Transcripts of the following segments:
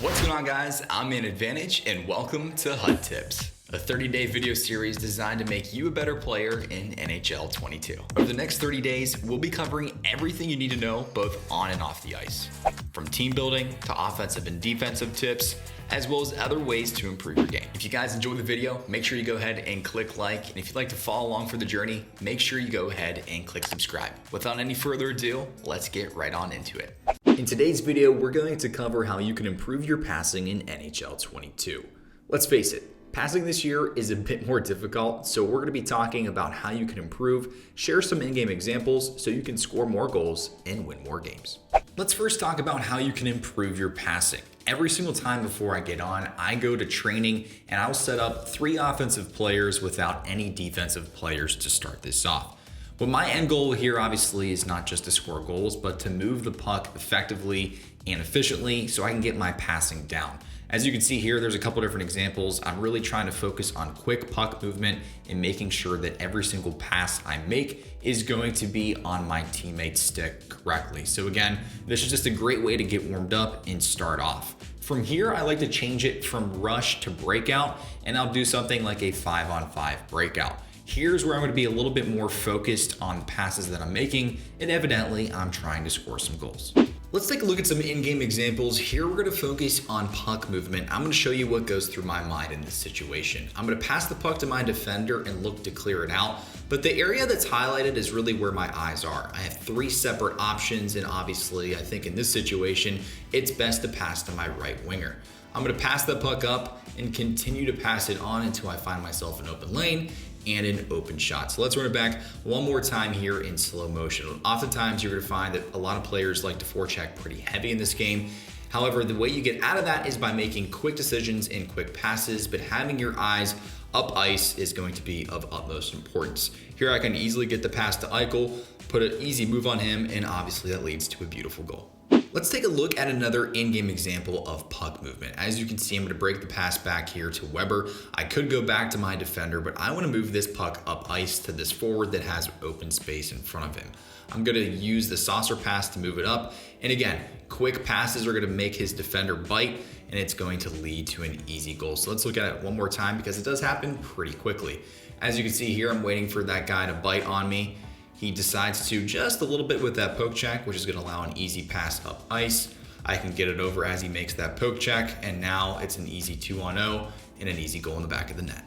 What's going on, guys? I'm in Advantage and welcome to HUD Tips, a 30-day video series designed to make you a better player in NHL 22. Over the next 30 days, we'll be covering everything you need to know both on and off the ice, from team building to offensive and defensive tips, as well as other ways to improve your game. If you guys enjoyed the video, make sure you go ahead and click like, and if you'd like to follow along for the journey, make sure you go ahead and click subscribe. Without any further ado, let's get right on into it. In today's video, we're going to cover how you can improve your passing in NHL 22. Let's face it, passing this year is a bit more difficult, so we're going to be talking about how you can improve, share some in-game examples so you can score more goals and win more games. Let's first talk about how you can improve your passing. Every single time before I get on, I go to training and I'll set up 3 offensive players without any defensive players to start this off. But my end goal here obviously is not just to score goals, but to move the puck effectively and efficiently so I can get my passing down. As you can see here, there's a couple different examples. I'm really trying to focus on quick puck movement and making sure that every single pass I make is going to be on my teammate's stick correctly. So again, this is just a great way to get warmed up and start off. From here, I like to change it from rush to breakout, and I'll do something like a 5-on-5 breakout. Here's where I'm going to be a little bit more focused on the passes that I'm making, and evidently I'm trying to score some goals. Let's take a look at some in-game examples. Here we're going to focus on puck movement. I'm going to show you what goes through my mind in this situation. I'm going to pass the puck to my defender and look to clear it out, but the area that's highlighted is really where my eyes are. I have 3 separate options, and obviously I think in this situation it's best to pass to my right winger. I'm going to pass the puck up and continue to pass it on until I find myself an open lane and an open shot. So let's run it back one more time here in slow motion. Oftentimes you're going to find that a lot of players like to forecheck pretty heavy in this game. However, the way you get out of that is by making quick decisions and quick passes, but having your eyes up ice is going to be of utmost importance. Here I can easily get the pass to Eichel, put an easy move on him, and obviously that leads to a beautiful goal. Let's take a look at another in-game example of puck movement. As you can see, I'm going to break the pass back here to Weber. I could go back to my defender, but I want to move this puck up ice to this forward that has open space in front of him. I'm going to use the saucer pass to move it up. And again, quick passes are going to make his defender bite, and it's going to lead to an easy goal. So let's look at it one more time because it does happen pretty quickly. As you can see here, I'm waiting for that guy to bite on me. He decides to just a little bit with that poke check, which is going to allow an easy pass up ice. I can get it over as he makes that poke check, and now it's an easy 2-on-0 and an easy goal in the back of the net.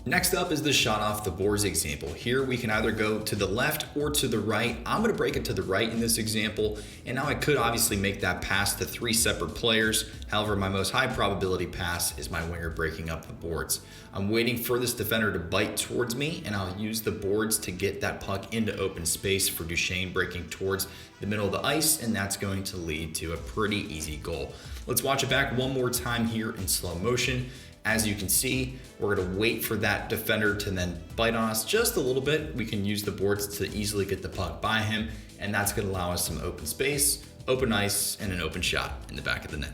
Next up is the shot off the boards example. Here we can either go to the left or to the right. I'm going to break it to the right in this example, and now I could obviously make that pass to 3 separate players. However, my most high probability pass is my winger breaking up the boards. I'm waiting for this defender to bite towards me, and I'll use the boards to get that puck into open space for Duchesne breaking towards the middle of the ice, and that's going to lead to a pretty easy goal. Let's watch it back one more time here in slow motion. As you can see, we're going to wait for that defender to then bite on us just a little bit. We can use the boards to easily get the puck by him, and that's going to allow us some open space, open ice, and an open shot in the back of the net.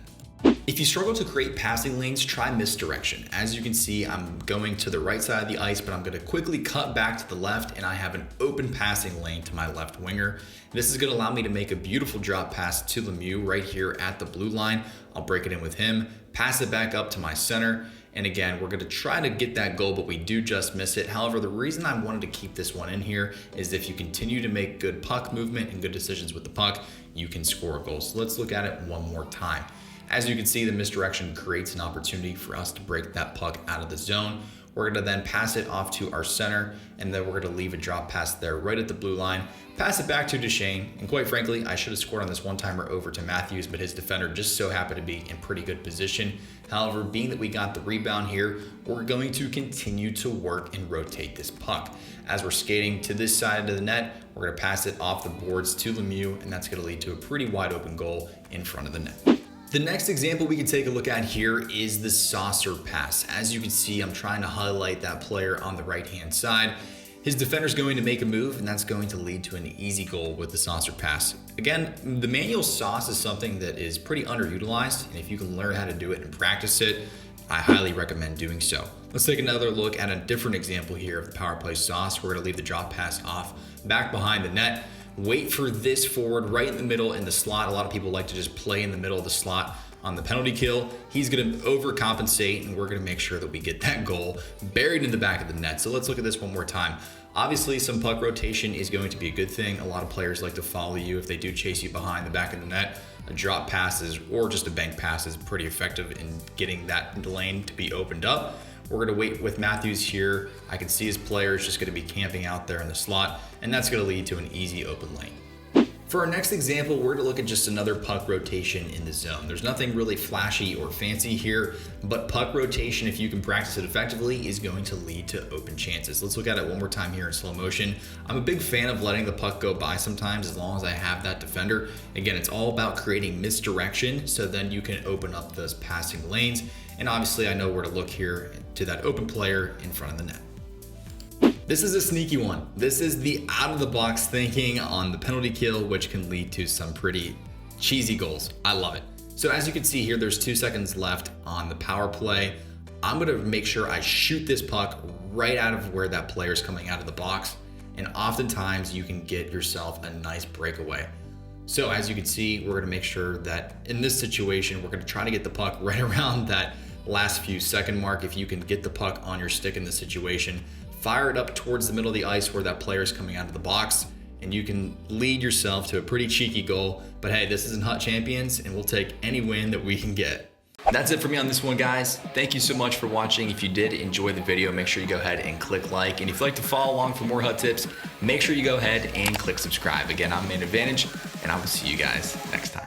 If you struggle to create passing lanes, try misdirection. As you can see, I'm going to the right side of the ice, but I'm going to quickly cut back to the left, and I have an open passing lane to my left winger. This is going to allow me to make a beautiful drop pass to Lemieux right here at the blue line. I'll break it in with him, pass it back up to my center, and again, we're going to try to get that goal, but we do just miss it. However, the reason I wanted to keep this one in here is if you continue to make good puck movement and good decisions with the puck, you can score a goal. So let's look at it one more time. As you can see, the misdirection creates an opportunity for us to break that puck out of the zone. We're going to then pass it off to our center, and then we're going to leave a drop pass there right at the blue line, pass it back to Duchesne, and quite frankly, I should have scored on this one-timer over to Matthews, but his defender just so happened to be in pretty good position. However, being that we got the rebound here, we're going to continue to work and rotate this puck. As we're skating to this side of the net, we're going to pass it off the boards to Lemieux, and that's going to lead to a pretty wide open goal in front of the net. The next example we can take a look at here is the saucer pass. As you can see, I'm trying to highlight that player on the right-hand side. His defender's going to make a move, and that's going to lead to an easy goal with the saucer pass. Again, the manual sauce is something that is pretty underutilized, and if you can learn how to do it and practice it, I highly recommend doing so. Let's take another look at a different example here of the power play sauce. We're going to leave the drop pass off back behind the net. Wait for this forward right in the middle in the slot. A lot of people like to just play in the middle of the slot On the penalty kill, he's gonna overcompensate, and we're gonna make sure that we get that goal buried in the back of the net. So let's look at this one more time. Obviously, some puck rotation is going to be a good thing. A lot of players like to follow you if they do chase you behind the back of the net. A drop passes or just a bank pass is pretty effective in getting that lane to be opened up. We're gonna wait with Matthews here. I can see his player is just gonna be camping out there in the slot, and that's gonna lead to an easy open lane. For our next example, we're gonna look at just another puck rotation in the zone. There's nothing really flashy or fancy here, but puck rotation, if you can practice it effectively, is going to lead to open chances. Let's look at it one more time here in slow motion. I'm a big fan of letting the puck go by sometimes as long as I have that defender. Again, it's all about creating misdirection, so then you can open up those passing lanes. And obviously I know where to look here to that open player in front of the net. This is a sneaky one. This is the out of the box thinking on the penalty kill, which can lead to some pretty cheesy goals. I love it. So as you can see here, there's 2 seconds left on the power play. I'm gonna make sure I shoot this puck right out of where that player is coming out of the box. And oftentimes you can get yourself a nice breakaway. So as you can see, we're gonna make sure that in this situation, we're gonna try to get the puck right around that last few second mark. If you can get the puck on your stick in this situation, fire it up towards the middle of the ice where that player is coming out of the box, and you can lead yourself to a pretty cheeky goal. But hey, this isn't Hut Champions, and we'll take any win that we can get. That's it for me on this one, guys. Thank you so much for watching. If you did enjoy the video, make sure you go ahead and click like. And if you'd like to follow along for more Hut tips, make sure you go ahead and click subscribe. Again, I'm Main Advantage, and I will see you guys next time.